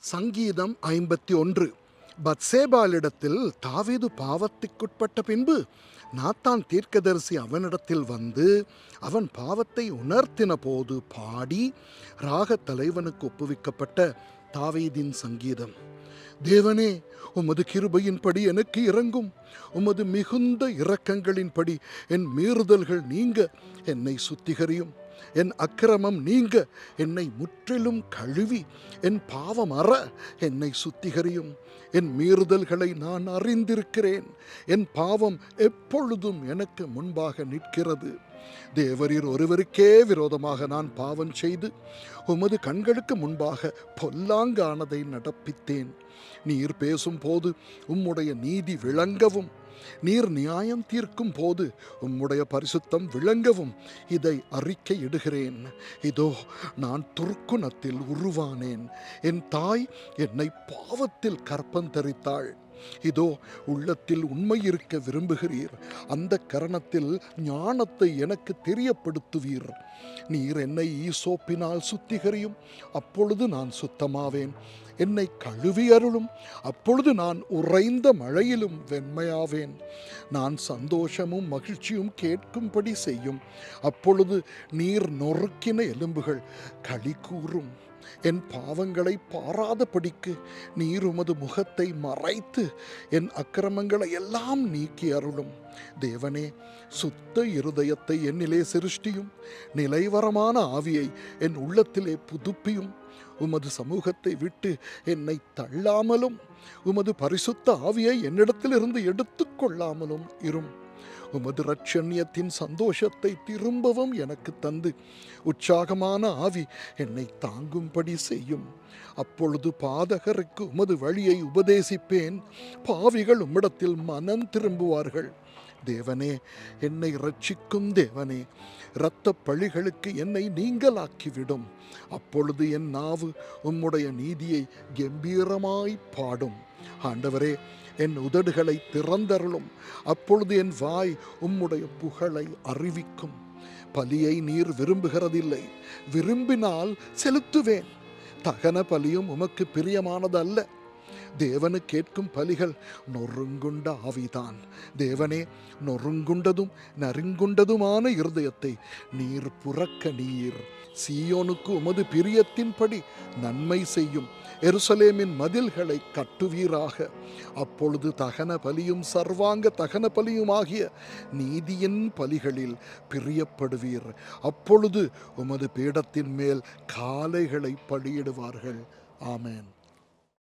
சங்கீதம் 51. பத்சேபாளிடத்தில் தாவீது பாவத்திற்குட்பட்ட பின்பு நாத்தான் தீர்க்கதரிசி அவனிடத்தில் வந்து அவன் பாவத்தை உணர்த்தின போது பாடி ராகத் தலைவனுக்கு ஒப்புவிக்கப்பட்ட தாவீதின் சங்கீதம். தேவனே, உமது கிருபையின்படி எனக்கு இரங்கும். உமது மிகுந்த இரக்கங்களின்படி என் மீறுதல்கள் நீங்க என்னை சுத்திகரியும். என் அக்கிரமம் நீங்க என்னை முற்றிலும் கழுவி என் பாவம் அற என்னை சுத்திகரியும். என் மீறுதல்களை நான் அறிந்திருக்கிறேன். என் பாவம் எப்பொழுதும் எனக்கு முன்பாக நிற்கிறது. தேவரீர் ஒருவருக்கே விரோதமாக நான் பாவம் செய்து உமது கண்களுக்கு முன்பாக பொல்லாங்கானதை நடப்பித்தேன். நீர் பேசும் போது உம்முடைய நீதி விளங்கவும், நீர் நியாயம் தீர்க்கும் போது உம்முடைய பரிசுத்தம் விளங்கவும் இதை அறிக்கையிடுகிறேன். இதோ, நான் துர்க்குணத்தில் உருவானேன். என் தாய் என்னை பாவத்தில் கற்பந்தரித்தாள். இதோ, உள்ளத்தில் உண்மை இருக்க விரும்புகிறீர். அந்த கரணத்தில் ஞானத்தை எனக்கு தெரியப்படுத்துவீர். நீர் என்னை ஈசோப்பினால் சுத்திகரியும், அப்பொழுது நான் சுத்தமாவேன். என்னை கழுவி அருளும், அப்பொழுது நான் உறைந்த மழையிலும் வெண்மையாவேன். நான் சந்தோஷமும் மகிழ்ச்சியும் கேட்கும்படி செய்யும், அப்பொழுது நீர் நொறுக்கின எலும்புகள் களி கூறும். என் பாவங்களை பாராதபடிக்கு நீர் உமது முகத்தை மறைத்து என் அக்கிரமங்களை எல்லாம் நீக்கி அருளும். தேவனே, சுத்த இருதயத்தை என்னிலே சிருஷ்டியும், நிலைவரமான ஆவியை என் உள்ளத்திலே புதுப்பியும். உமது சமூகத்தை விட்டு என்னை தள்ளாமலும் உமது பரிசுத்த ஆவியை என்னிடத்திலிருந்து எடுத்துக்கொள்ளாமலும் இரும். உமது இரட்சண்யத்தின் சந்தோஷத்தை திரும்பவும் எனக்கு தந்து உற்சாகமான ஆவி என்னை தாங்கும்படி செய்யும். அப்பொழுது பாதகருக்கு உமது வழியை உபதேசிப்பேன். பாவிகள் உம்மிடத்தில் மனம் திரும்புவார்கள். தேவனே, என்னை இரட்சிக்கும் தேவனே, இரத்த பழிகளுக்கு என்னை நீங்களாக்கிவிடும். அப்பொழுது என் நாவு உம்முடைய நீதியை கம்பீரமாய் பாடும். ஆண்டவரே, என் உதடுகளை திறந்தருளும், அப்பொழுது என் வாய் உம்முடைய புகழை அறிவிக்கும். பலியை நீர் விரும்புகிறதில்லை, விரும்பினால் செலுத்துவேன். தகன பலியும் உமக்கு பிரியமானது அல்ல. தேவனு கேட்கும் பலிகள் நொறுங்குண்ட ஆவிதான். தேவனே, நொறுங்குண்டதும் நறுங்குண்டதுமான இருதயத்தை நீர் புறக்கணீர். சீயோனுக்கு உமது பிரியத்தின்படி நன்மை செய்யும். எருசலேமின் மதில்களை கட்டுவீராக. அப்பொழுது தகன பலியும் சர்வாங்க தகன பலியுமாகிய நீதியின் பலிகளில் பிரியப்படுவீர். அப்பொழுது உமது பீடத்தின் மேல் காளைகளை பலியிடுவார்கள். ஆமென்.